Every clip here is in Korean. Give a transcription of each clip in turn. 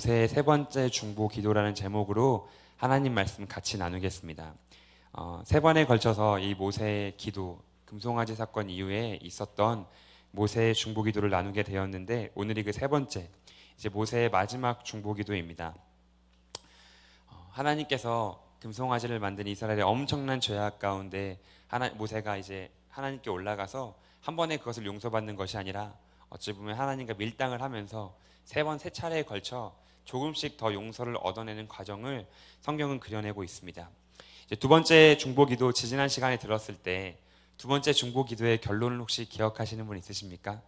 모세의 세 번째 중보 기도라는 제목으로 하나님 말씀 같이 나누겠습니다. 세 번에 걸쳐서 이 모세의 기도, 금송아지 사건 이후에 있었던 모세의 중보 기도를 나누게 되었는데, 오늘이 그 세 번째, 이제 모세의 마지막 중보 기도입니다. 하나님께서 금송아지를 만든 이스라엘의 엄청난 죄악 가운데 모세가 이제 하나님께 올라가서 한 번에 그것을 용서받는 것이 아니라 어찌 보면 하나님과 밀당을 하면서 세 차례에 걸쳐 조금씩 더 용서를 얻어내는 과정을 성경은 그려내고 있습니다. 이제 두 번째 중보기도 지난 시간에 들었을 때 두 번째 중보기도의 결론을 혹시 기억하시는 분 있으십니까?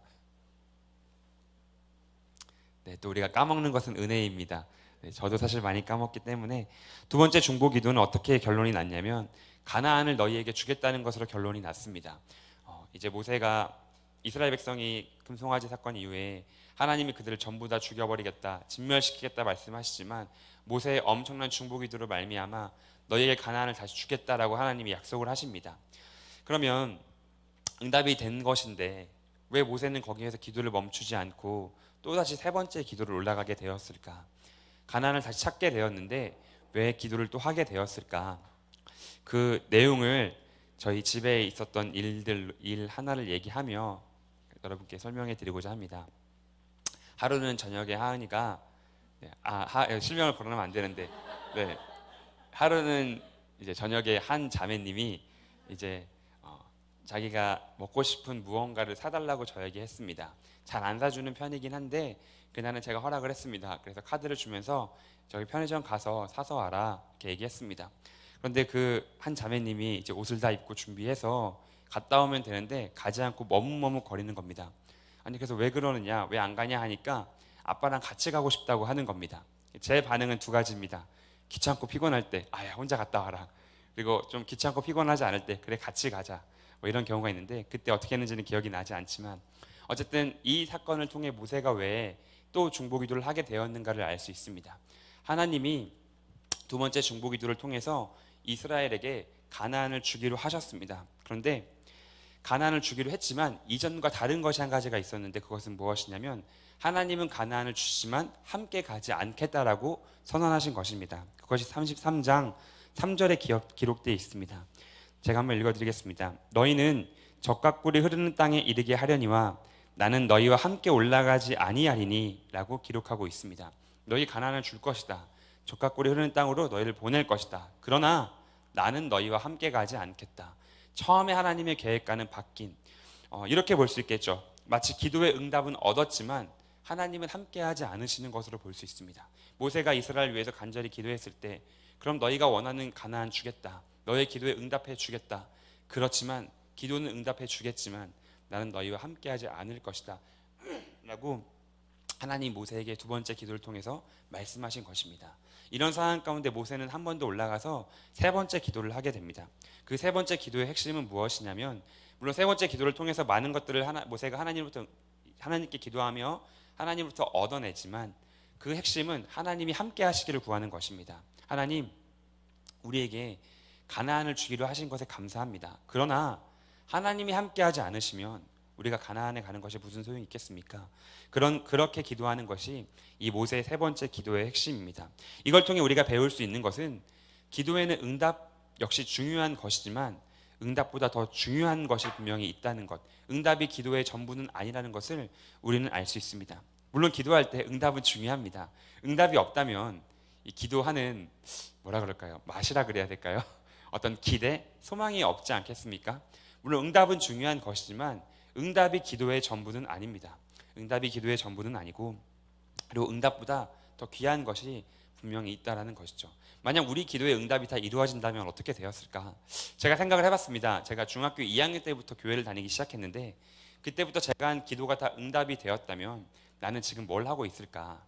네, 또 우리가 까먹는 것은 은혜입니다. 네, 저도 사실 많이 까먹기 때문에 두 번째 중보기도는 어떻게 결론이 났냐면 가나안을 너희에게 주겠다는 것으로 결론이 났습니다. 이제 모세가 이스라엘 백성이 금송아지 사건 이후에 하나님이 그들을 전부 다 죽여버리겠다, 진멸시키겠다 말씀하시지만 모세의 엄청난 중보기도로 말미암아 너희에게 가나안을 다시 주겠다라고 하나님이 약속을 하십니다. 그러면 응답이 된 것인데 왜 모세는 거기에서 기도를 멈추지 않고 또다시 세 번째 기도를 올라가게 되었을까? 가나안을 다시 찾게 되었는데 왜 기도를 또 하게 되었을까? 그 내용을 저희 집에 있었던 일 하나를 얘기하며 여러분께 설명해 드리고자 합니다. 하루는 저녁에 하은이가 실명을 거론하면 안 되는데, 네, 하루는 이제 저녁에 한 자매님이 이제 자기가 먹고 싶은 무언가를 사달라고 저에게 했습니다. 잘 안 사주는 편이긴 한데 그날은 제가 허락을 했습니다. 그래서 카드를 주면서 저기 편의점 가서 사서 와라 이렇게 얘기했습니다. 그런데 그 한 자매님이 이제 옷을 다 입고 준비해서 갔다 오면 되는데 가지 않고 머뭇머뭇 거리는 겁니다. 아니 그래서 왜 그러느냐, 왜 안 가냐 하니까 아빠랑 같이 가고 싶다고 하는 겁니다. 제 반응은 두 가지입니다. 귀찮고 피곤할 때 아야 혼자 갔다 와라, 그리고 좀 귀찮고 피곤하지 않을 때 그래 같이 가자, 뭐 이런 경우가 있는데 그때 어떻게 했는지는 기억이 나지 않지만 어쨌든 이 사건을 통해 모세가 왜 또 중보기도를 하게 되었는가를 알 수 있습니다. 하나님이 두 번째 중보기도를 통해서 이스라엘에게 가나안을 주기로 하셨습니다. 그런데 가나안을 주기로 했지만 이전과 다른 것이 한 가지가 있었는데 그것은 무엇이냐면 하나님은 가나안을 주시지만 함께 가지 않겠다라고 선언하신 것입니다. 그것이 33장 3절에 기록되어 있습니다. 제가 한번 읽어드리겠습니다. 너희는 젖과 꿀이 흐르는 땅에 이르게 하려니와 나는 너희와 함께 올라가지 아니하리니 라고 기록하고 있습니다. 너희 가나안을 줄 것이다, 젖과 꿀이 흐르는 땅으로 너희를 보낼 것이다. 그러나 나는 너희와 함께 가지 않겠다. 처음에 하나님의 계획과는 바뀐, 이렇게 볼 수 있겠죠. 마치 기도의 응답은 얻었지만 하나님은 함께하지 않으시는 것으로 볼 수 있습니다. 모세가 이스라엘 위해서 간절히 기도했을 때 그럼 너희가 원하는 가나안 주겠다, 너의 기도에 응답해 주겠다. 그렇지만 기도는 응답해 주겠지만 나는 너희와 함께하지 않을 것이다 라고 하나님 모세에게 두 번째 기도를 통해서 말씀하신 것입니다. 이런 상황 가운데 모세는 한 번 더 올라가서 세 번째 기도를 하게 됩니다. 그 세 번째 기도의 핵심은 무엇이냐면, 물론 세 번째 기도를 통해서 많은 것들을 모세가 하나님께 기도하며 하나님으로부터 얻어내지만 그 핵심은 하나님이 함께 하시기를 구하는 것입니다. 하나님, 우리에게 가나안을 주기로 하신 것에 감사합니다. 그러나 하나님이 함께하지 않으시면 우리가 가나안에 가는 것이 무슨 소용이 있겠습니까? 그렇게 기도하는 것이 이 모세의 세 번째 기도의 핵심입니다. 이걸 통해 우리가 배울 수 있는 것은 기도에는 응답 역시 중요한 것이지만 응답보다 더 중요한 것이 분명히 있다는 것, 응답이 기도의 전부는 아니라는 것을 우리는 알 수 있습니다. 물론 기도할 때 응답은 중요합니다. 응답이 없다면 이 기도하는 뭐라 그럴까요? 맛이라 그래야 될까요? 어떤 기대, 소망이 없지 않겠습니까? 물론 응답은 중요한 것이지만 응답이 기도의 전부는 아닙니다. 응답이 기도의 전부는 아니고, 그리고 응답보다 더 귀한 것이 분명히 있다라는 것이죠. 만약 우리 기도의 응답이 다 이루어진다면 어떻게 되었을까? 제가 생각을 해봤습니다. 제가 중학교 2학년 때부터 교회를 다니기 시작했는데 그때부터 제가 한 기도가 다 응답이 되었다면 나는 지금 뭘 하고 있을까?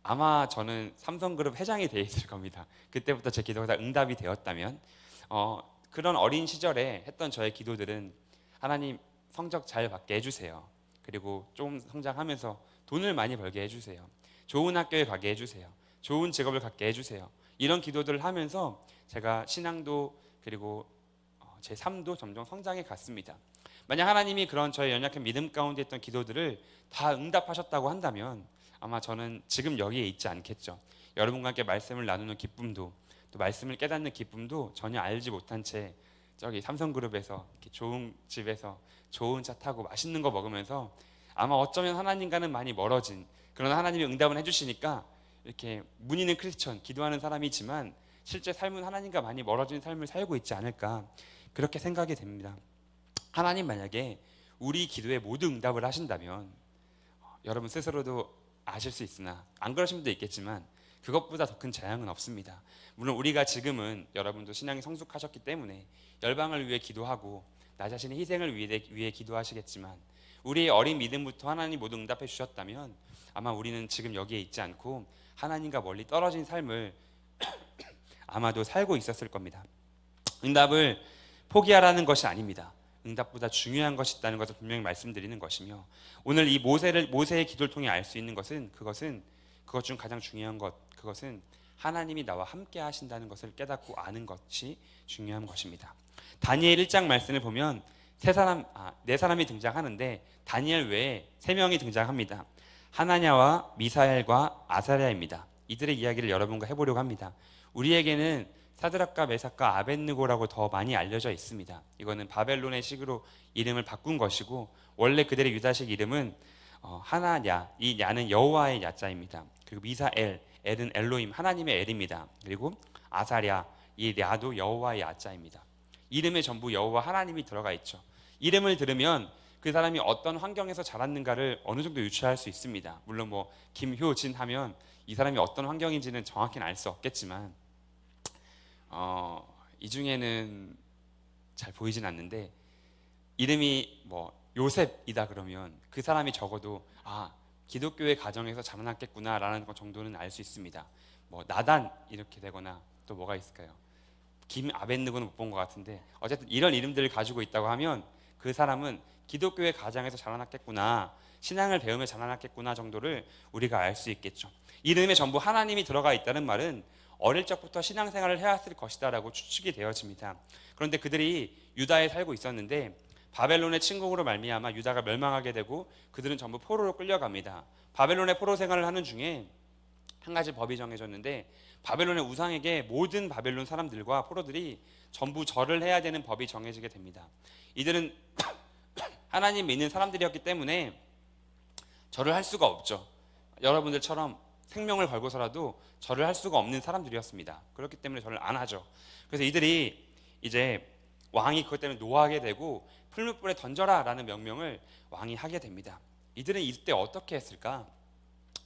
아마 저는 삼성그룹 회장이 돼 있을 겁니다. 그때부터 제 기도가 다 응답이 되었다면 그런 어린 시절에 했던 저의 기도들은 하나님 성적 잘 받게 해주세요. 그리고 좀 성장하면서 돈을 많이 벌게 해주세요. 좋은 학교에 가게 해주세요. 좋은 직업을 갖게 해주세요. 이런 기도들을 하면서 제가 신앙도 그리고 제 삶도 점점 성장해 갔습니다. 만약 하나님이 그런 저의 연약한 믿음 가운데 있던 기도들을 다 응답하셨다고 한다면 아마 저는 지금 여기에 있지 않겠죠. 여러분과 함께 말씀을 나누는 기쁨도, 또 말씀을 깨닫는 기쁨도 전혀 알지 못한 채 저기 삼성그룹에서 이렇게 좋은 집에서 좋은 차 타고 맛있는 거 먹으면서 아마 어쩌면 하나님과는 많이 멀어진, 그러나 하나님이 응답을 해주시니까 이렇게 문의는 크리스천, 기도하는 사람이지만 실제 삶은 하나님과 많이 멀어진 삶을 살고 있지 않을까, 그렇게 생각이 됩니다. 하나님 만약에 우리 기도에 모두 응답을 하신다면 여러분 스스로도 아실 수 있으나 안 그러신 분도 있겠지만 그것보다 더 큰 재앙은 없습니다. 물론 우리가 지금은 여러분도 신앙이 성숙하셨기 때문에 열방을 위해 기도하고 나 자신의 희생을 위해 기도하시겠지만, 우리의 어린 믿음부터 하나님 모두 응답해 주셨다면 아마 우리는 지금 여기에 있지 않고 하나님과 멀리 떨어진 삶을 아마도 살고 있었을 겁니다. 응답을 포기하라는 것이 아닙니다. 응답보다 중요한 것이 있다는 것을 분명히 말씀드리는 것이며, 오늘 이 모세의 기도를 통해 알 수 있는 것은 그것 중 가장 중요한 것, 그것은 하나님이 나와 함께 하신다는 것을 깨닫고 아는 것이 중요한 것입니다. 다니엘 1장 말씀을 보면 네 사람이 등장하는데 다니엘 외에 3명이 등장합니다. 하나냐와 미사엘과 아사랴입니다. 이들의 이야기를 여러분과 해보려고 합니다. 우리에게는 사드락과 메삭과 아벳느고라고 더 많이 알려져 있습니다. 이거는 바벨론의 식으로 이름을 바꾼 것이고, 원래 그들의 유다식 이름은 하나냐, 이 야는 여호와의 야자입니다. 그리고 미사엘, 엘은 엘로임, 하나님의 엘입니다. 그리고 아사랴, 이 야도 여호와의 야자입니다. 이름에 전부 여호와 하나님이 들어가 있죠. 이름을 들으면 그 사람이 어떤 환경에서 자랐는가를 어느 정도 유추할 수 있습니다. 물론 뭐 김효진 하면 이 사람이 어떤 환경인지는 정확히는 알 수 없겠지만 이 중에는 잘 보이진 않는데, 이름이 뭐 요셉이다 그러면 그 사람이 적어도 기독교의 가정에서 자라났겠구나라는 것 정도는 알 수 있습니다. 뭐 나단 이렇게 되거나 또 뭐가 있을까요? 아벳느고는 못 본 것 같은데, 어쨌든 이런 이름들을 가지고 있다고 하면 그 사람은 기독교의 가정에서 자라났겠구나, 신앙을 배우며 자라났겠구나 정도를 우리가 알 수 있겠죠. 이름에 전부 하나님이 들어가 있다는 말은 어릴 적부터 신앙생활을 해왔을 것이다라고 추측이 되어집니다. 그런데 그들이 유다에 살고 있었는데 바벨론의 침공으로 말미암아 유다가 멸망하게 되고 그들은 전부 포로로 끌려갑니다. 바벨론의 포로 생활을 하는 중에 한 가지 법이 정해졌는데, 바벨론의 우상에게 모든 바벨론 사람들과 포로들이 전부 절을 해야 되는 법이 정해지게 됩니다. 이들은 하나님 믿는 사람들이었기 때문에 절을 할 수가 없죠. 여러분들처럼 생명을 걸고서라도 절을 할 수가 없는 사람들이었습니다. 그렇기 때문에 절을 안 하죠. 그래서 이들이 이제 왕이 그것 때문에 노하게 되고 풀무불에 던져라 라는 명령을 왕이 하게 됩니다. 이들은 이때 어떻게 했을까?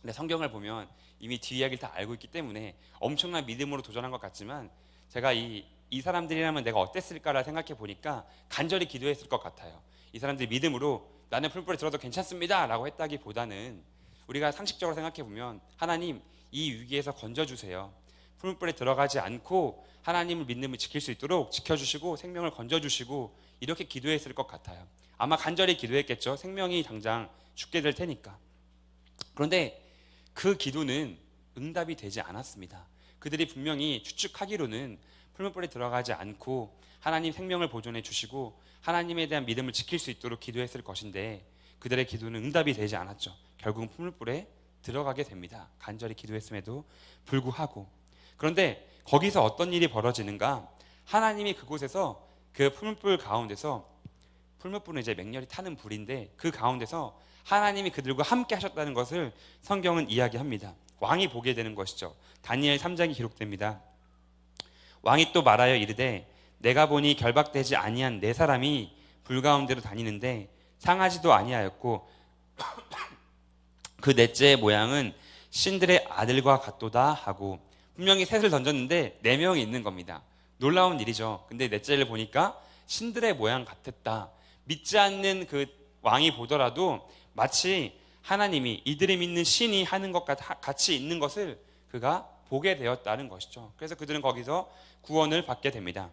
근데 성경을 보면 이미 뒷이야기를 다 알고 있기 때문에 엄청난 믿음으로 도전한 것 같지만, 제가 이 사람들이라면 내가 어땠을까라 생각해 보니까 간절히 기도했을 것 같아요. 이 사람들이 믿음으로 나는 풀무불에 들어도 괜찮습니다 라고 했다기보다는, 우리가 상식적으로 생각해 보면 하나님 이 위기에서 건져주세요, 풀무불에 들어가지 않고 하나님을 믿음을 지킬 수 있도록 지켜주시고 생명을 건져주시고, 이렇게 기도했을 것 같아요. 아마 간절히 기도했겠죠. 생명이 당장 죽게 될 테니까. 그런데 그 기도는 응답이 되지 않았습니다. 그들이 분명히 추측하기로는 풀무불에 들어가지 않고 하나님 생명을 보존해 주시고 하나님에 대한 믿음을 지킬 수 있도록 기도했을 것인데, 그들의 기도는 응답이 되지 않았죠. 결국은 풀무불에 들어가게 됩니다. 간절히 기도했음에도 불구하고. 그런데 거기서 어떤 일이 벌어지는가? 하나님이 그곳에서 그 풀무불 가운데서, 풀무불은 이제 맹렬히 타는 불인데 그 가운데서 하나님이 그들과 함께 하셨다는 것을 성경은 이야기합니다. 왕이 보게 되는 것이죠. 다니엘 3장이 기록됩니다. 왕이 또 말하여 이르되 내가 보니 결박되지 아니한 4사람이 불 가운데로 다니는데 상하지도 아니하였고 그 넷째의 모양은 신들의 아들과 같도다 하고, 분명히 셋을 던졌는데 4명이 있는 겁니다. 놀라운 일이죠. 근데 넷째를 보니까 신들의 모양 같았다. 믿지 않는 그 왕이 보더라도 마치 하나님이 이들이 믿는 신이 하는 것 같이 있는 것을 그가 보게 되었다는 것이죠. 그래서 그들은 거기서 구원을 받게 됩니다.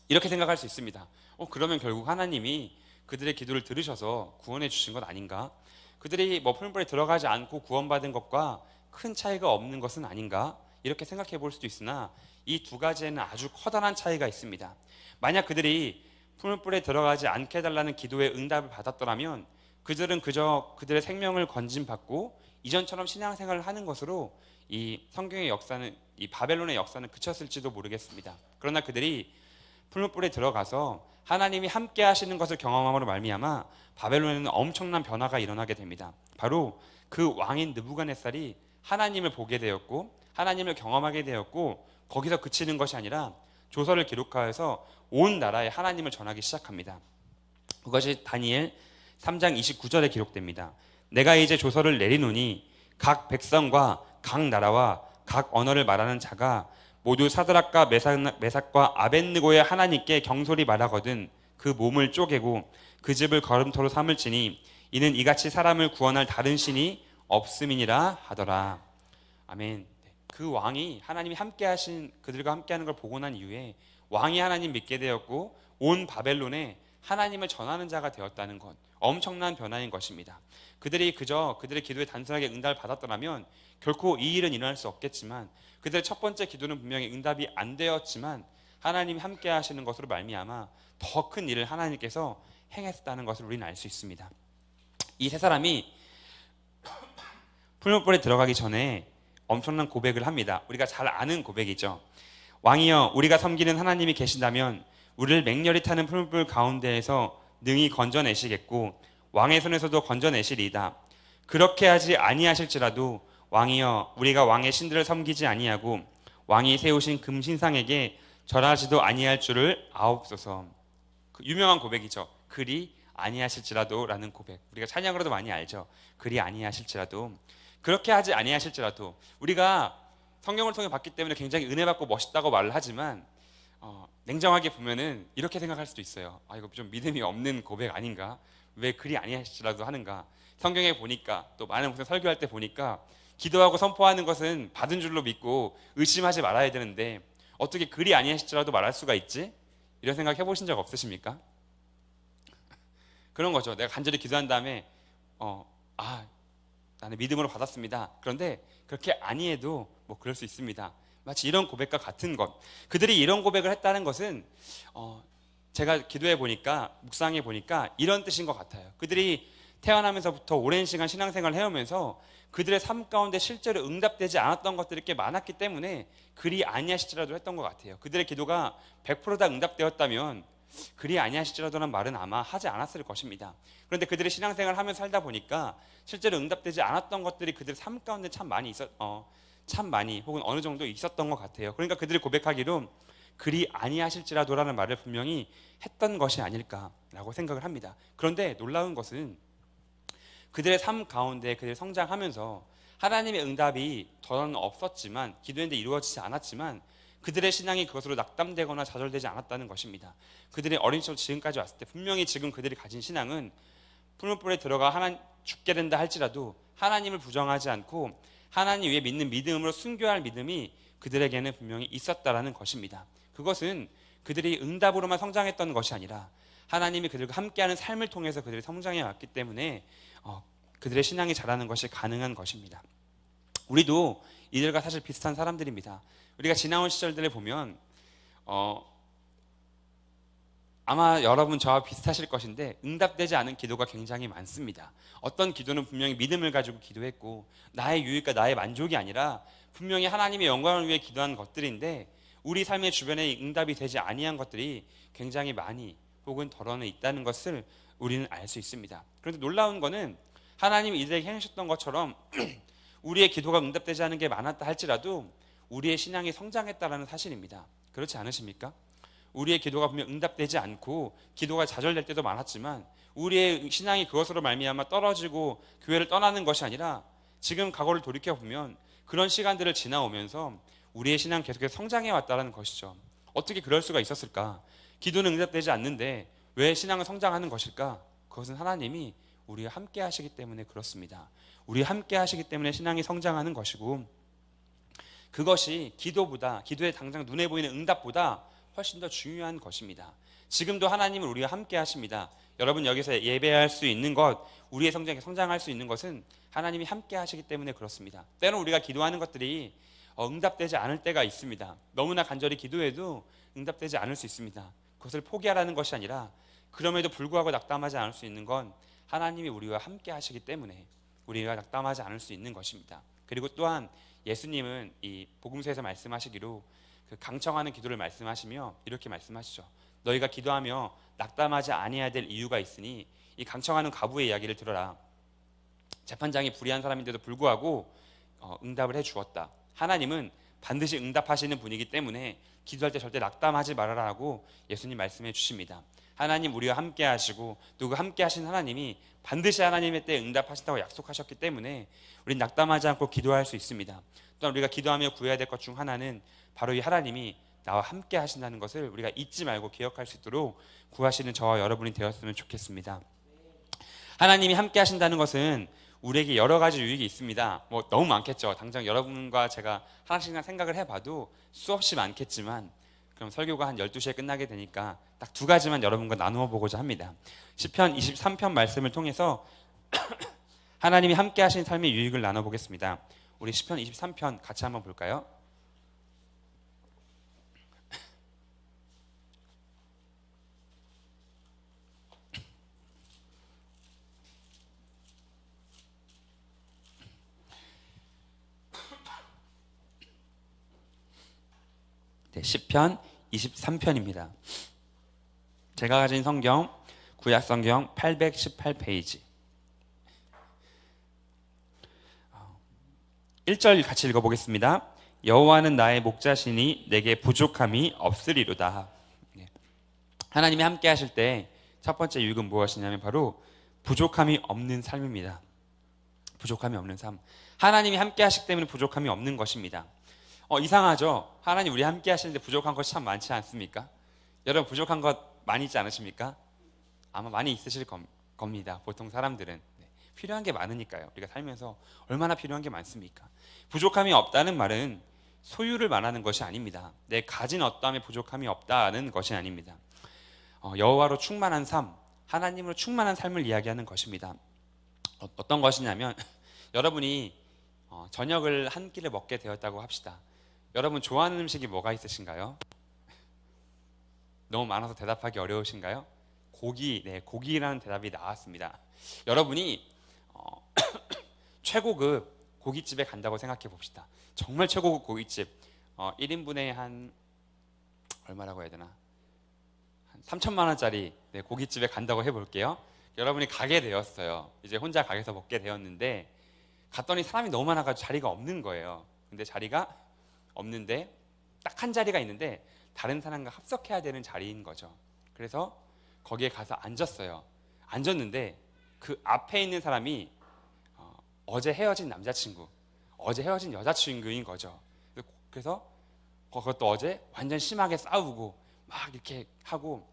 이렇게 생각할 수 있습니다. 그러면 결국 하나님이 그들의 기도를 들으셔서 구원해 주신 것 아닌가? 그들이 풀무불에 들어가지 않고 구원받은 것과 큰 차이가 없는 것은 아닌가? 이렇게 생각해 볼 수도 있으나 이 두 가지에는 아주 커다란 차이가 있습니다. 만약 그들이 풀무불에 들어가지 않게 해달라는 기도의 응답을 받았더라면 그들은 그저 그들의 생명을 건짐받고 이전처럼 신앙생활을 하는 것으로 이 성경의 역사는, 이 바벨론의 역사는 그쳤을지도 모르겠습니다. 그러나 그들이 풀무불에 들어가서 하나님이 함께 하시는 것을 경험함으로 말미암아 바벨론에는 엄청난 변화가 일어나게 됩니다. 바로 그 왕인 느부갓네살이 하나님을 보게 되었고 하나님을 경험하게 되었고, 거기서 그치는 것이 아니라 조서를 기록하여서 온 나라에 하나님을 전하기 시작합니다. 그것이 다니엘 3장 29절에 기록됩니다. 내가 이제 조서를 내리노니 각 백성과 각 나라와 각 언어를 말하는 자가 모두 사드락과 메삭과 아벳느고의 하나님께 경솔히 말하거든 그 몸을 쪼개고 그 집을 걸음터로 삼을지니 이는 이같이 사람을 구원할 다른 신이 없음이니라 하더라. 아멘. 그 왕이 하나님이 함께하신, 그들과 함께하는 걸 보고 난 이후에 왕이 하나님 믿게 되었고 온 바벨론에 하나님을 전하는 자가 되었다는 것, 엄청난 변화인 것입니다. 그들이 그저 그들의 기도에 단순하게 응답을 받았더라면 결코 이 일은 일어날 수 없겠지만, 그들의 첫 번째 기도는 분명히 응답이 안 되었지만 하나님이 함께 하시는 것으로 말미암아 더 큰 일을 하나님께서 행했다는 것을 우리는 알 수 있습니다. 이 세 사람이 풀무불에 들어가기 전에 엄청난 고백을 합니다. 우리가 잘 아는 고백이죠. 왕이여, 우리가 섬기는 하나님이 계신다면 우리를 맹렬히 타는 풀무불 가운데에서 능히 건져내시겠고 왕의 손에서도 건져내시리이다. 그렇게 하지 아니하실지라도 왕이여, 우리가 왕의 신들을 섬기지 아니하고 왕이 세우신 금신상에게 절하지도 아니할 줄을 아옵소서. 그 유명한 고백이죠. 그리 아니하실지라도 라는 고백, 우리가 찬양으로도 많이 알죠. 그리 아니하실지라도, 그렇게 하지 아니하실지라도. 우리가 성경을 통해 봤기 때문에 굉장히 은혜 받고 멋있다고 말을 하지만 냉정하게 보면은 이렇게 생각할 수도 있어요. 아, 이거 좀 믿음이 없는 고백 아닌가? 왜 그리 아니하실지라도 하는가? 성경에 보니까, 또 많은 목사 설교할 때 보니까 기도하고 선포하는 것은 받은 줄로 믿고 의심하지 말아야 되는데 어떻게 그리 아니하실지라도 말할 수가 있지? 이런 생각 해보신 적 없으십니까? 그런 거죠. 내가 간절히 기도한 다음에 나는 믿음으로 받았습니다. 그런데 그렇게 아니해도 뭐 그럴 수 있습니다. 마치 이런 고백과 같은 것. 그들이 이런 고백을 했다는 것은 제가 기도해 보니까, 묵상해 보니까 이런 뜻인 것 같아요. 그들이 태어나면서부터 오랜 시간 신앙생활을 해오면서 그들의 삶 가운데 실제로 응답되지 않았던 것들이 꽤 많았기 때문에 그리 아니하실지라도 했던 것 같아요. 그들의 기도가 100% 다 응답되었다면 그리 아니하실지라도는 말은 아마 하지 않았을 것입니다. 그런데 그들의 신앙생활을 하면서 살다 보니까 실제로 응답되지 않았던 것들이 그들의 삶 가운데 참 많이 혹은 어느 정도 있었던 것 같아요. 그러니까 그들이 고백하기로 그리 아니하실지라도라는 말을 분명히 했던 것이 아닐까라고 생각을 합니다. 그런데 놀라운 것은 그들의 삶 가운데 그들이 성장하면서 하나님의 응답이 더는 없었지만, 기도했는데 이루어지지 않았지만 그들의 신앙이 그것으로 낙담되거나 좌절되지 않았다는 것입니다. 그들이 어린 시절부터 지금까지 왔을 때 분명히 지금 그들이 가진 신앙은 풀무불에 들어가 죽게 된다 할지라도 하나님을 부정하지 않고 하나님 위에 믿는 믿음으로 순교할 믿음이 그들에게는 분명히 있었다라는 것입니다. 그것은 그들이 응답으로만 성장했던 것이 아니라 하나님이 그들과 함께하는 삶을 통해서 그들이 성장해 왔기 때문에 그들의 신앙이 자라는 것이 가능한 것입니다. 우리도 이들과 사실 비슷한 사람들입니다. 우리가 지나온 시절들을 보면 아마 여러분 저와 비슷하실 것인데 응답되지 않은 기도가 굉장히 많습니다. 어떤 기도는 분명히 믿음을 가지고 기도했고 나의 유익과 나의 만족이 아니라 분명히 하나님의 영광을 위해 기도한 것들인데 우리 삶의 주변에 응답이 되지 아니한 것들이 굉장히 많이 혹은 덜어는 있다는 것을 우리는 알 수 있습니다. 그런데 놀라운 거는 하나님이 이들에게 행하셨던 것처럼 우리의 기도가 응답되지 않은 게 많았다 할지라도 우리의 신앙이 성장했다는 사실입니다. 그렇지 않으십니까? 우리의 기도가 분명 응답되지 않고 기도가 좌절될 때도 많았지만 우리의 신앙이 그것으로 말미암아 떨어지고 교회를 떠나는 것이 아니라 지금 과거를 돌이켜보면 그런 시간들을 지나오면서 우리의 신앙이 계속해서 성장해 왔다는 것이죠. 어떻게 그럴 수가 있었을까? 기도는 응답되지 않는데 왜 신앙은 성장하는 것일까? 그것은 하나님이 우리와 함께 하시기 때문에 그렇습니다. 우리와 함께 하시기 때문에 신앙이 성장하는 것이고, 그것이 기도의 당장 눈에 보이는 응답보다 훨씬 더 중요한 것입니다. 지금도 하나님은 우리와 함께 하십니다. 여러분 여기서 예배할 수 있는 것, 우리의 성장할 수 있는 것은 하나님이 함께 하시기 때문에 그렇습니다. 때로는 우리가 기도하는 것들이 응답되지 않을 때가 있습니다. 너무나 간절히 기도해도 응답되지 않을 수 있습니다. 그것을 포기하라는 것이 아니라 그럼에도 불구하고 낙담하지 않을 수 있는 건 하나님이 우리와 함께 하시기 때문에 우리가 낙담하지 않을 수 있는 것입니다. 그리고 또한 예수님은 이 복음서에서 말씀하시기로 그 강청하는 기도를 말씀하시며 이렇게 말씀하시죠. 너희가 기도하며 낙담하지 아니해야 될 이유가 있으니 이 강청하는 과부의 이야기를 들어라. 재판장이 불의한 사람인데도 불구하고 응답을 해 주었다. 하나님은 반드시 응답하시는 분이기 때문에 기도할 때 절대 낙담하지 말아라고 예수님 말씀해 주십니다. 하나님 우리와 함께 하시고 또 그 함께 하신 하나님이 반드시 하나님의 때에 응답하신다고 약속하셨기 때문에 우리는 낙담하지 않고 기도할 수 있습니다. 또한 우리가 기도하며 구해야 될 것 중 하나는 바로 이 하나님이 나와 함께 하신다는 것을 우리가 잊지 말고 기억할 수 있도록 구하시는 저와 여러분이 되었으면 좋겠습니다. 하나님이 함께 하신다는 것은 우리에게 여러 가지 유익이 있습니다. 뭐 너무 많겠죠. 당장 여러분과 제가 하나씩만 생각을 해봐도 수없이 많겠지만 그럼 설교가 한 12시에 끝나게 되니까 딱 두 가지만 여러분과 나누어 보고자 합니다. 시편 23편 말씀을 통해서 하나님이 함께 하신 삶의 유익을 나눠보겠습니다. 우리 시편 23편 같이 한번 볼까요? 네, 시편 23편입니다. 제가 가진 성경 구약 성경 818페이지 1절 같이 읽어보겠습니다. 여호와는 나의 목자시니 내게 부족함이 없으리로다. 하나님이 함께 하실 때 첫 번째 유익은 무엇이냐면 바로 부족함이 없는 삶입니다. 부족함이 없는 삶. 하나님이 함께 하시기 때문에 부족함이 없는 것입니다. 이상하죠? 하나님 우리 함께 하시는데 부족한 것이 참 많지 않습니까? 여러분 부족한 것 많이 있지 않으십니까? 아마 많이 있으실 겁니다. 보통 사람들은 필요한 게 많으니까요. 우리가 살면서 얼마나 필요한 게 많습니까? 부족함이 없다는 말은 소유를 말하는 것이 아닙니다. 내 가진 어떠함에 부족함이 없다는 것이 아닙니다. 여호와로 충만한 삶, 하나님으로 충만한 삶을 이야기하는 것입니다. 어떤 것이냐면 여러분이 저녁을 한 끼를 먹게 되었다고 합시다. 여러분 좋아하는 음식이 뭐가 있으신가요? 너무 많아서 대답하기 어려우신가요? 고기, 네, 고기라는 대답이 나왔습니다. 여러분이 최고급 고깃집에 간다고 생각해 봅시다. 정말 최고급 고깃집 1인분에 한 얼마라고 해야 되나? 한 3천만 원짜리 고깃집에 간다고 해볼게요. 여러분이 가게 되었어요. 이제 혼자 가게에서 먹게 되었는데 갔더니 사람이 너무 많아가지고 자리가 없는 거예요. 근데 자리가 없는데 딱 한 자리가 있는데 다른 사람과 합석해야 되는 자리인 거죠. 그래서 거기에 가서 앉았어요. 앉았는데 그 앞에 있는 사람이 어제 헤어진 남자친구, 어제 헤어진 여자친구인 거죠. 그래서 그것도 어제 완전 심하게 싸우고 막 이렇게 하고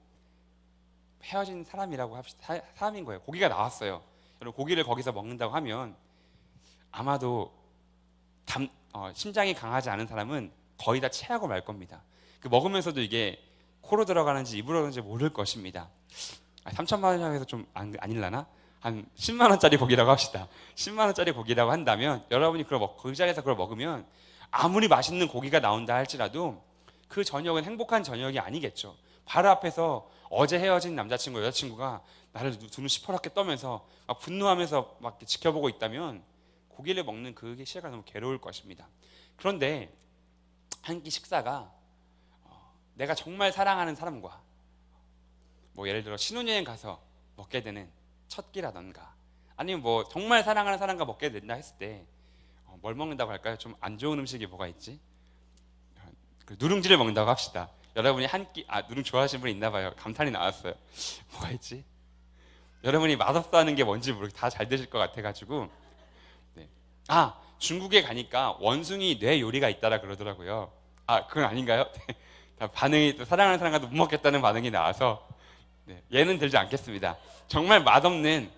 헤어진 사람이라고 합시다. 사람인 거예요. 고기가 나왔어요. 여러분 고기를 거기서 먹는다고 하면 아마도 심장이 강하지 않은 사람은 거의 다 체하고 말 겁니다. 그 먹으면서도 이게 코로 들어가는지 입으로 들어가는지 모를 것입니다. 3천만 원에서 좀 아닐라나? 한 10만 원짜리 고기라고 합시다. 10만 원짜리 고기라고 한다면 여러분이 그 자리에서 그걸 먹으면 아무리 맛있는 고기가 나온다 할지라도 그 저녁은 행복한 저녁이 아니겠죠. 바로 앞에서 어제 헤어진 남자친구, 여자친구가 나를 눈을 시퍼렇게 떠면서 막 분노하면서 막 지켜보고 있다면 고기를 먹는 그 시간이 너무 괴로울 것입니다. 그런데 한 끼 식사가 내가 정말 사랑하는 사람과 뭐 예를 들어 신혼여행 가서 먹게 되는 첫 끼라던가 아니면 뭐 정말 사랑하는 사람과 먹게 된다 했을 때 뭘 먹는다고 할까요? 좀 안 좋은 음식이 뭐가 있지? 누룽지를 먹는다고 합시다. 여러분이 한 끼, 누룽 좋아하시는 분이 있나 봐요. 감탄이 나왔어요. 뭐가 있지? 여러분이 맛없다는 게 뭔지 모르게 다 잘 드실 것 같아가지고 네. 중국에 가니까 원숭이 뇌 요리가 있다라 그러더라고요. 그건 아닌가요? 다 반응이 또 사랑하는 사람과도 못 먹겠다는 반응이 나와서 네, 얘는 들지 않겠습니다. 정말 맛없는은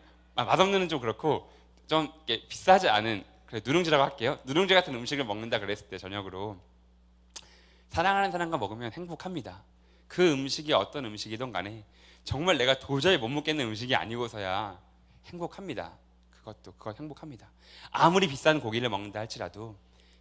좀 그렇고 좀 비싸지 않은 그래 누룽지라고 할게요. 누룽지 같은 음식을 먹는다 그랬을 때 저녁으로 사랑하는 사람과 먹으면 행복합니다. 그 음식이 어떤 음식이든 간에 정말 내가 도저히 못 먹겠는 음식이 아니고서야 행복합니다. 그것 행복합니다. 아무리 비싼 고기를 먹는다 할지라도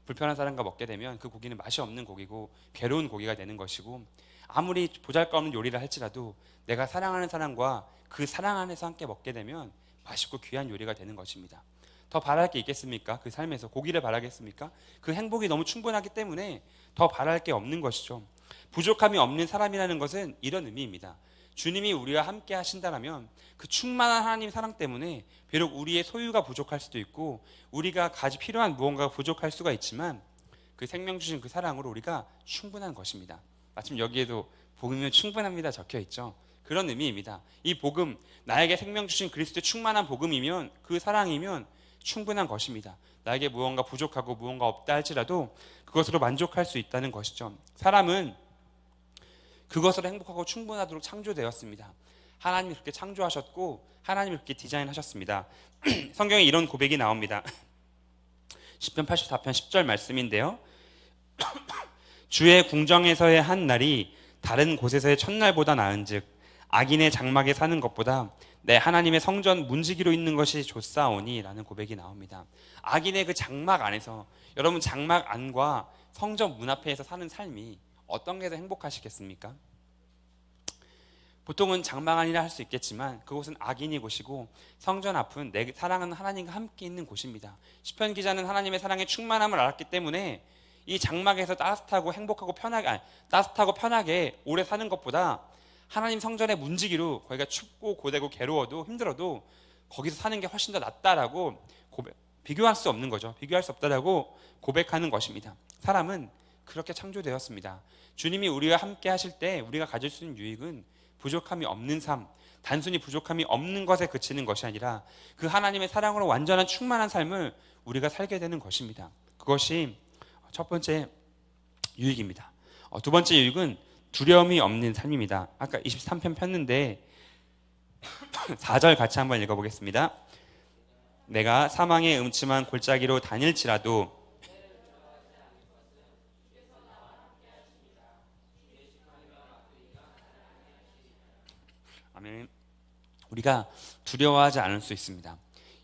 불편한 사람과 먹게 되면 그 고기는 맛이 없는 고기고 괴로운 고기가 되는 것이고 아무리 보잘것없는 요리를 할지라도 내가 사랑하는 사람과 그 사랑 안에서 함께 먹게 되면 맛있고 귀한 요리가 되는 것입니다. 더 바랄 게 있겠습니까? 그 삶에서 고기를 바라겠습니까? 그 행복이 너무 충분하기 때문에 더 바랄 게 없는 것이죠. 부족함이 없는 사람이라는 것은 이런 의미입니다. 주님이 우리와 함께 하신다면 그 충만한 하나님 사랑 때문에 비록 우리의 소유가 부족할 수도 있고 우리가 가지 필요한 무언가가 부족할 수가 있지만 그 생명 주신 그 사랑으로 우리가 충분한 것입니다. 마침 여기에도 복음이면 충분합니다 적혀 있죠. 그런 의미입니다. 이 복음, 나에게 생명 주신 그리스도의 충만한 복음이면, 그 사랑이면 충분한 것입니다. 나에게 무언가 부족하고 무언가 없다 할지라도 그것으로 만족할 수 있다는 것이죠. 사람은 그것으로 행복하고 충분하도록 창조되었습니다. 하나님이 그렇게 창조하셨고 하나님이 그렇게 디자인하셨습니다. 성경에 이런 고백이 나옵니다. 시편 84편 10절 말씀인데요. 주의 궁정에서의 한 날이 다른 곳에서의 첫날보다 나은즉 악인의 장막에 사는 것보다 내 하나님의 성전 문지기로 있는 것이 좋사오니 라는 고백이 나옵니다. 악인의 그 장막 안에서, 여러분 장막 안과 성전 문 앞에서 사는 삶이 어떤 게 더 행복하시겠습니까? 보통은 장막 안이라 할 수 있겠지만 그곳은 악인의 곳이고 성전 앞은 내 사랑하는 하나님과 함께 있는 곳입니다. 시편 기자는 하나님의 사랑의 충만함을 알았기 때문에 이 장막에서 따뜻하고 행복하고 편하게 오래 사는 것보다 하나님 성전의 문지기로, 거기가 춥고 고되고 괴로워도 힘들어도 거기서 사는 게 훨씬 더 낫다라고 비교할 수 없는 거죠. 비교할 수 없다라고 고백하는 것입니다. 사람은 그렇게 창조되었습니다. 주님이 우리와 함께 하실 때 우리가 가질 수 있는 유익은 부족함이 없는 삶, 단순히 부족함이 없는 것에 그치는 것이 아니라 그 하나님의 사랑으로 완전한 충만한 삶을 우리가 살게 되는 것입니다. 그것이 첫 번째 유익입니다. 두 번째 유익은 두려움이 없는 삶입니다. 아까 23편 폈는데 4절 같이 한번 읽어보겠습니다. 내가 사망의 음침한 골짜기로 다닐지라도 아멘. 우리가 두려워하지 않을 수 있습니다.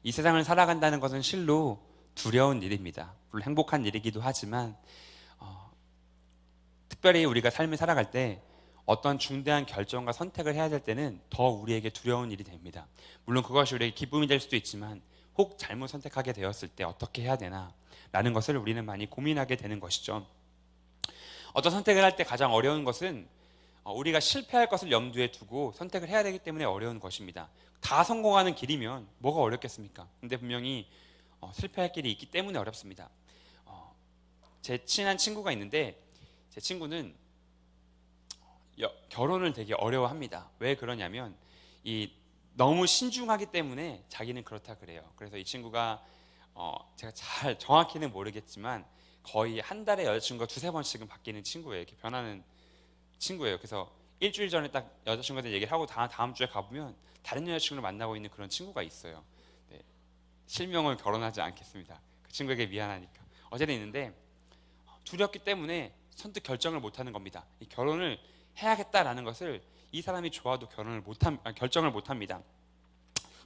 이 세상을 살아간다는 것은 실로 두려운 일입니다. 물론 행복한 일이기도 하지만 특별히 우리가 삶을 살아갈 때 어떤 중대한 결정과 선택을 해야 될 때는 더 우리에게 두려운 일이 됩니다. 물론 그것이 우리에게 기쁨이 될 수도 있지만 혹 잘못 선택하게 되었을 때 어떻게 해야 되나 라는 것을 우리는 많이 고민하게 되는 것이죠. 어떤 선택을 할 때 가장 어려운 것은 우리가 실패할 것을 염두에 두고 선택을 해야 되기 때문에 어려운 것입니다. 다 성공하는 길이면 뭐가 어렵겠습니까? 근데 분명히 실패할 길이 있기 때문에 어렵습니다. 제 친한 친구가 있는데 제 친구는 결혼을 되게 어려워합니다. 왜 그러냐면 너무 신중하기 때문에 자기는 그렇다 그래요. 그래서 이 친구가 제가 잘 정확히는 모르겠지만 거의 한 달에 여자친구가 2-3번씩은 바뀌는 친구예요. 이렇게 변하는 친구예요. 그래서 일주일 전에 딱 여자친구한테 얘기를 하고 다음 주에 가보면 다른 여자친구를 만나고 있는 그런 친구가 있어요. 네, 실명을 거론하지 않겠습니다. 그 친구에게 미안하니까. 어제는 있는데 두렵기 때문에 선뜻 결정을 못하는 겁니다. 이 결혼을 해야겠다라는 것을 이 사람이 좋아도 결정을 못합니다.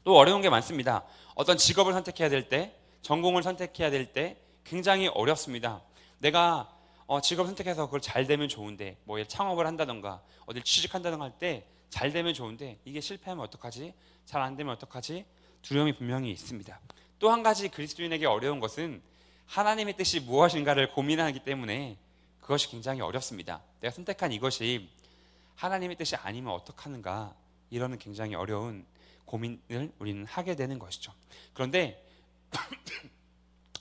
또 어려운 게 많습니다. 어떤 직업을 선택해야 될 때, 전공을 선택해야 될 때 굉장히 어렵습니다. 내가 직업 선택해서 그걸 잘 되면 좋은데 뭐 창업을 한다던가 어딜 취직한다던가 할 때 잘 되면 좋은데 이게 실패하면 어떡하지? 잘 안 되면 어떡하지? 두려움이 분명히 있습니다. 또 한 가지 그리스도인에게 어려운 것은 하나님의 뜻이 무엇인가를 고민하기 때문에 그것이 굉장히 어렵습니다. 내가 선택한 이것이 하나님의 뜻이 아니면 어떡하는가, 이러는 굉장히 어려운 고민을 우리는 하게 되는 것이죠. 그런데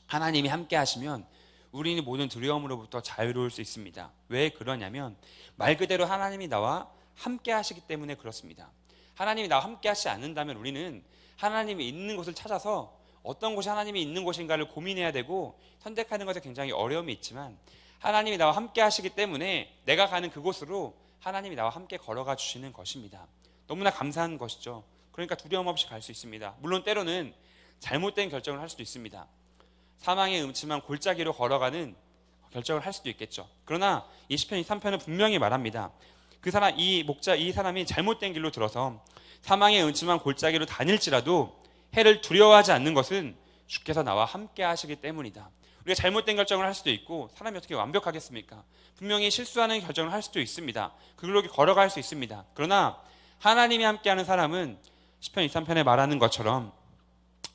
하나님이 함께 하시면 우리는 모든 두려움으로부터 자유로울 수 있습니다. 왜 그러냐면 말 그대로 하나님이 나와 함께 하시기 때문에 그렇습니다. 하나님이 나와 함께 하시지 않는다면 우리는 하나님이 있는 곳을 찾아서 어떤 곳이 하나님이 있는 곳인가를 고민해야 되고 선택하는 것에 굉장히 어려움이 있지만 하나님이 나와 함께 하시기 때문에 내가 가는 그곳으로 하나님이 나와 함께 걸어가 주시는 것입니다. 너무나 감사한 것이죠. 그러니까 두려움 없이 갈 수 있습니다. 물론 때로는 잘못된 결정을 할 수도 있습니다. 사망의 음침한 골짜기로 걸어가는 결정을 할 수도 있겠죠. 그러나 이 시편 23편은 분명히 말합니다. 이 사람이 잘못된 길로 들어서 사망의 음침한 골짜기로 다닐지라도 해를 두려워하지 않는 것은 주께서 나와 함께 하시기 때문이다. 우리가 잘못된 결정을 할 수도 있고 사람이 어떻게 완벽하겠습니까? 분명히 실수하는 결정을 할 수도 있습니다. 그걸로 걸어갈 수 있습니다. 그러나 하나님이 함께하는 사람은 시편 23편에 말하는 것처럼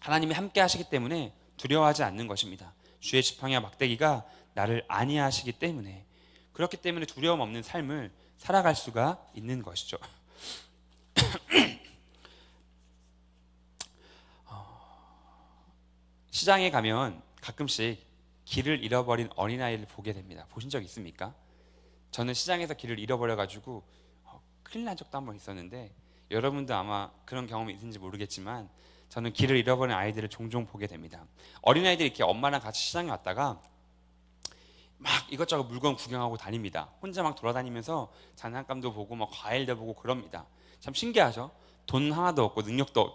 하나님이 함께 하시기 때문에 두려워하지 않는 것입니다. 주의 지팡이와 막대기가 나를 안위하시기 때문에, 그렇기 때문에 두려움 없는 삶을 살아갈 수가 있는 것이죠. 시장에 가면 가끔씩 길을 잃어버린 어린아이를 보게 됩니다. 보신 적 있습니까? 저는 시장에서 길을 잃어버려가지고 큰일 난 적도 한 번 있었는데, 여러분도 아마 그런 경험이 있는지 모르겠지만 저는 길을 잃어버린 아이들을 종종 보게 됩니다. 어린아이들이 이렇게 엄마랑 같이 시장에 왔다가 막 이것저것 물건 구경하고 다닙니다. 혼자 막 돌아다니면서 장난감도 보고 막 과일도 보고 그럽니다. 참 신기하죠? 돈 하나도 없고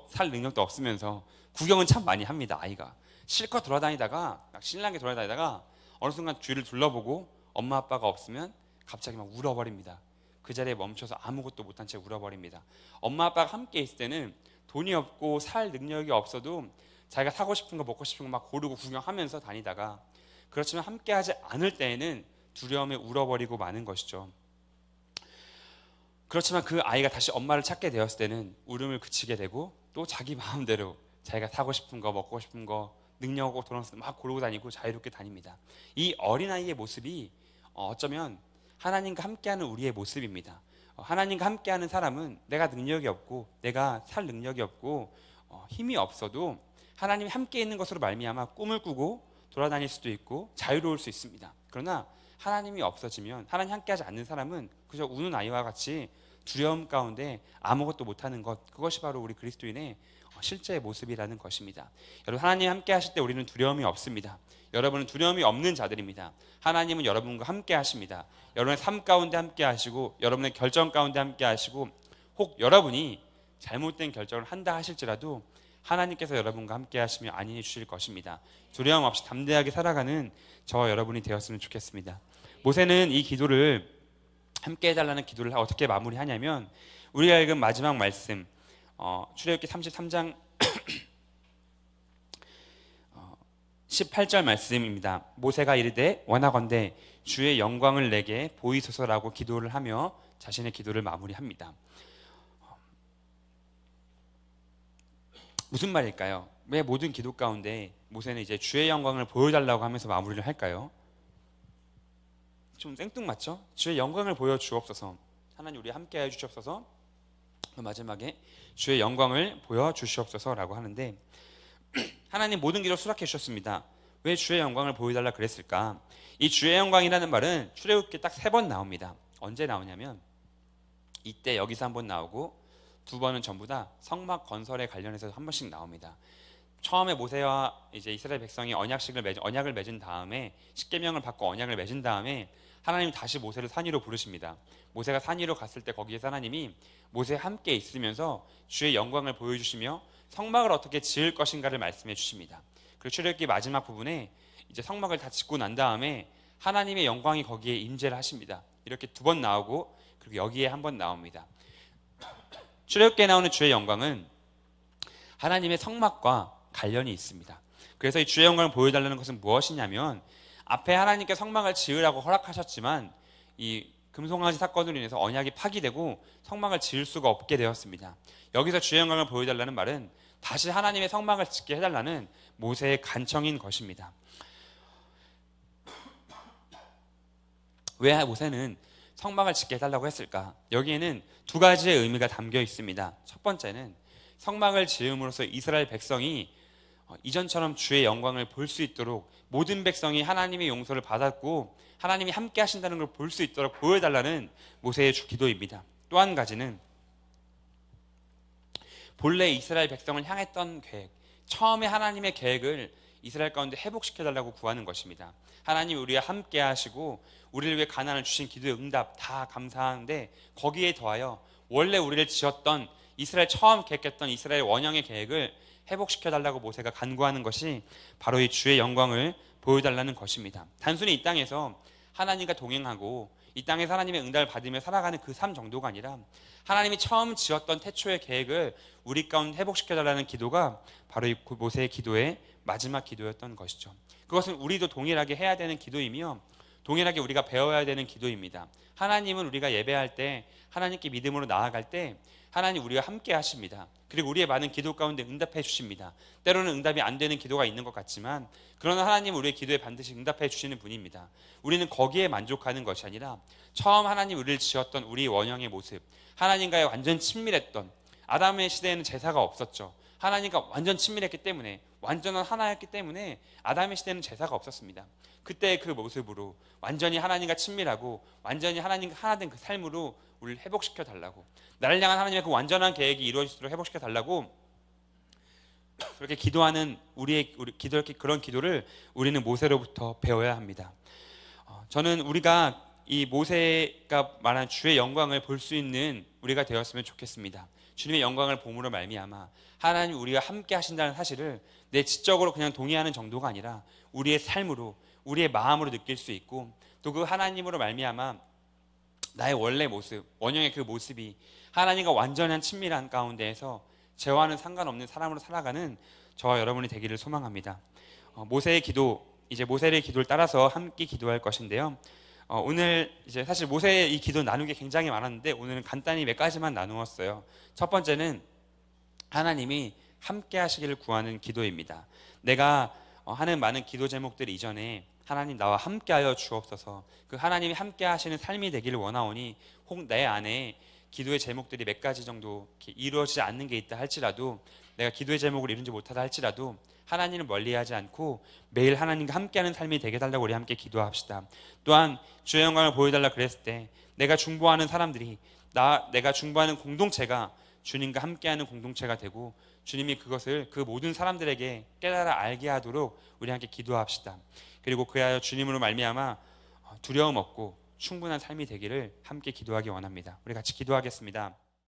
살 능력도 없으면서 구경은 참 많이 합니다. 아이가 실컷 돌아다니다가, 막 신나게 돌아다니다가 어느 순간 주위를 둘러보고 엄마 아빠가 없으면 갑자기 막 울어버립니다. 그 자리에 멈춰서 아무것도 못한 채 울어버립니다. 엄마 아빠가 함께 있을 때는 돈이 없고 살 능력이 없어도 자기가 사고 싶은 거 먹고 싶은 거 막 고르고 구경하면서 다니다가, 그렇지만 함께 하지 않을 때에는 두려움에 울어버리고 마는 것이죠. 그렇지만 그 아이가 다시 엄마를 찾게 되었을 때는 울음을 그치게 되고, 또 자기 마음대로 자기가 사고 싶은 거 먹고 싶은 거 능력 없고 돈 없을 때 막 고르고 다니고 자유롭게 다닙니다. 이 어린아이의 모습이 어쩌면 하나님과 함께하는 우리의 모습입니다. 하나님과 함께하는 사람은 내가 능력이 없고 내가 살 능력이 없고 힘이 없어도 하나님이 함께 있는 것으로 말미암아 꿈을 꾸고 돌아다닐 수도 있고 자유로울 수 있습니다. 그러나 하나님이 없어지면, 하나님 함께하지 않는 사람은 그저 우는 아이와 같이 두려움 가운데 아무것도 못하는 것, 그것이 바로 우리 그리스도인의 실제의 모습이라는 것입니다. 여러분, 하나님 함께 하실 때 우리는 두려움이 없습니다. 여러분은 두려움이 없는 자들입니다. 하나님은 여러분과 함께 하십니다. 여러분의 삶 가운데 함께 하시고, 여러분의 결정 가운데 함께 하시고, 혹 여러분이 잘못된 결정을 한다 하실지라도 하나님께서 여러분과 함께 하시며 안위해 주실 것입니다. 두려움 없이 담대하게 살아가는 저와 여러분이 되었으면 좋겠습니다. 모세는 이 기도를, 함께 해달라는 기도를 어떻게 마무리하냐면, 우리가 읽은 마지막 말씀, 출애굽기 33장 18절 말씀입니다. 모세가 이르되 원하건대 주의 영광을 내게 보이소서라고 기도를 하며 자신의 기도를 마무리합니다. 무슨 말일까요? 왜 모든 기도 가운데 모세는 이제 주의 영광을 보여달라고 하면서 마무리를 할까요? 좀 생뚱맞죠? 주의 영광을 보여주옵소서. 하나님 우리 함께 해주시옵소서. 마지막에 주의 영광을 보여주시옵소서라고 하는데, 하나님 모든 기도를 수락해 주셨습니다. 왜 주의 영광을 보여달라 그랬을까? 이 주의 영광이라는 말은 출애굽기 딱 3번 나옵니다. 언제 나오냐면, 이때 여기서 한 번 나오고, 2번은 전부 다 성막 건설에 관련해서 한 번씩 나옵니다. 처음에 모세와 이제 이스라엘 백성이 언약을 맺은 다음에, 십계명을 받고 언약을 맺은 다음에 하나님이 다시 모세를 산 위로 부르십니다. 모세가 산 위로 갔을 때 거기에서 하나님이 모세와 함께 있으면서 주의 영광을 보여주시며 성막을 어떻게 지을 것인가를 말씀해 주십니다. 그리고 출애굽기 마지막 부분에 이제 성막을 다 짓고 난 다음에 하나님의 영광이 거기에 임재를 하십니다. 이렇게 2번 나오고, 그리고 여기에 한 번 나옵니다. 출애굽기에 나오는 주의 영광은 하나님의 성막과 관련이 있습니다. 그래서 이 주의 영광을 보여달라는 것은 무엇이냐면, 앞에 하나님께 성막을 지으라고 허락하셨지만 이 금송아지 사건으로 인해서 언약이 파기되고 성막을 지을 수가 없게 되었습니다. 여기서 주의 영광을 보여달라는 말은 다시 하나님의 성막을 짓게 해달라는 모세의 간청인 것입니다. 왜 모세는 성막을 짓게 해달라고 했을까? 여기에는 2가지의 의미가 담겨 있습니다. 첫 번째는 성막을 지음으로써 이스라엘 백성이 이전처럼 주의 영광을 볼 수 있도록, 모든 백성이 하나님의 용서를 받았고 하나님이 함께 하신다는 걸 볼 수 있도록 보여달라는 모세의 기도입니다. 또 한 가지는 본래 이스라엘 백성을 향했던 계획, 처음에 하나님의 계획을 이스라엘 가운데 회복시켜달라고 구하는 것입니다. 하나님 우리와 함께 하시고 우리를 위해 가나안을 주신 기도의 응답 다 감사한데, 거기에 더하여 원래 우리를 지었던, 이스라엘 처음 계획했던 이스라엘 원형의 계획을 회복시켜달라고 모세가 간구하는 것이 바로 이 주의 영광을 보여달라는 것입니다. 단순히 이 땅에서 하나님과 동행하고 이 땅에서 하나님의 응답을 받으며 살아가는 그 삶 정도가 아니라, 하나님이 처음 지었던 태초의 계획을 우리 가운데 회복시켜달라는 기도가 바로 이 모세의 기도의 마지막 기도였던 것이죠. 그것은 우리도 동일하게 해야 되는 기도이며 동일하게 우리가 배워야 되는 기도입니다. 하나님은 우리가 예배할 때, 하나님께 믿음으로 나아갈 때 하나님 우리와 함께 하십니다. 그리고 우리의 많은 기도 가운데 응답해 주십니다. 때로는 응답이 안 되는 기도가 있는 것 같지만 그러나 하나님은 우리의 기도에 반드시 응답해 주시는 분입니다. 우리는 거기에 만족하는 것이 아니라 처음 하나님 우리를 지었던 우리 원형의 모습, 하나님과의 완전 친밀했던, 아담의 시대에는 제사가 없었죠. 하나님과 완전 친밀했기 때문에, 완전한 하나였기 때문에 아담의 시대에는 제사가 없었습니다. 그때의 그 모습으로 완전히 하나님과 친밀하고 완전히 하나님과 하나 된 그 삶으로 우리를 회복시켜 달라고, 나를 향한 하나님의 그 완전한 계획이 이루어지도록 회복시켜 달라고 그렇게 기도하는 우리 그런 기도를 우리는 모세로부터 배워야 합니다. 저는 우리가 이 모세가 말한 주의 영광을 볼 수 있는 우리가 되었으면 좋겠습니다. 주님의 영광을 봄으로 말미암아 하나님 우리가 함께 하신다는 사실을 내 지적으로 그냥 동의하는 정도가 아니라 우리의 삶으로, 우리의 마음으로 느낄 수 있고, 또 그 하나님으로 말미암아 나의 원래 모습, 원형의 그 모습이 하나님과 완전한 친밀한 가운데에서 죄와는 상관없는 사람으로 살아가는 저와 여러분이 되기를 소망합니다. 모세의 기도, 이제 모세의 기도를 따라서 함께 기도할 것인데요. 오늘 이제 사실 모세의 이 기도 나눈 게 굉장히 많았는데 오늘은 간단히 몇 가지만 나누었어요. 첫 번째는 하나님이 함께 하시기를 구하는 기도입니다. 내가 하는 많은 기도 제목들 이전에 하나님 나와 함께하여 주옵소서, 그 하나님이 함께 하시는 삶이 되기를 원하오니 혹 내 안에 기도의 제목들이 몇 가지 정도 이루어지지 않는 게 있다 할지라도, 내가 기도의 제목을 이루지 못하다 할지라도 하나님을 멀리하지 않고 매일 하나님과 함께하는 삶이 되게 달라고 우리 함께 기도합시다. 또한 주의 영광을 보여달라 그랬을 때 내가 중보하는 사람들이, 내가 중보하는 공동체가 주님과 함께하는 공동체가 되고 주님이 그것을 그 모든 사람들에게 깨달아 알게 하도록 우리 함께 기도합시다. 그리고 그하여 주님으로 말미암아 두려움 없고 충분한 삶이 되기를 함께 기도하기 원합니다. 우리 같이 기도하겠습니다.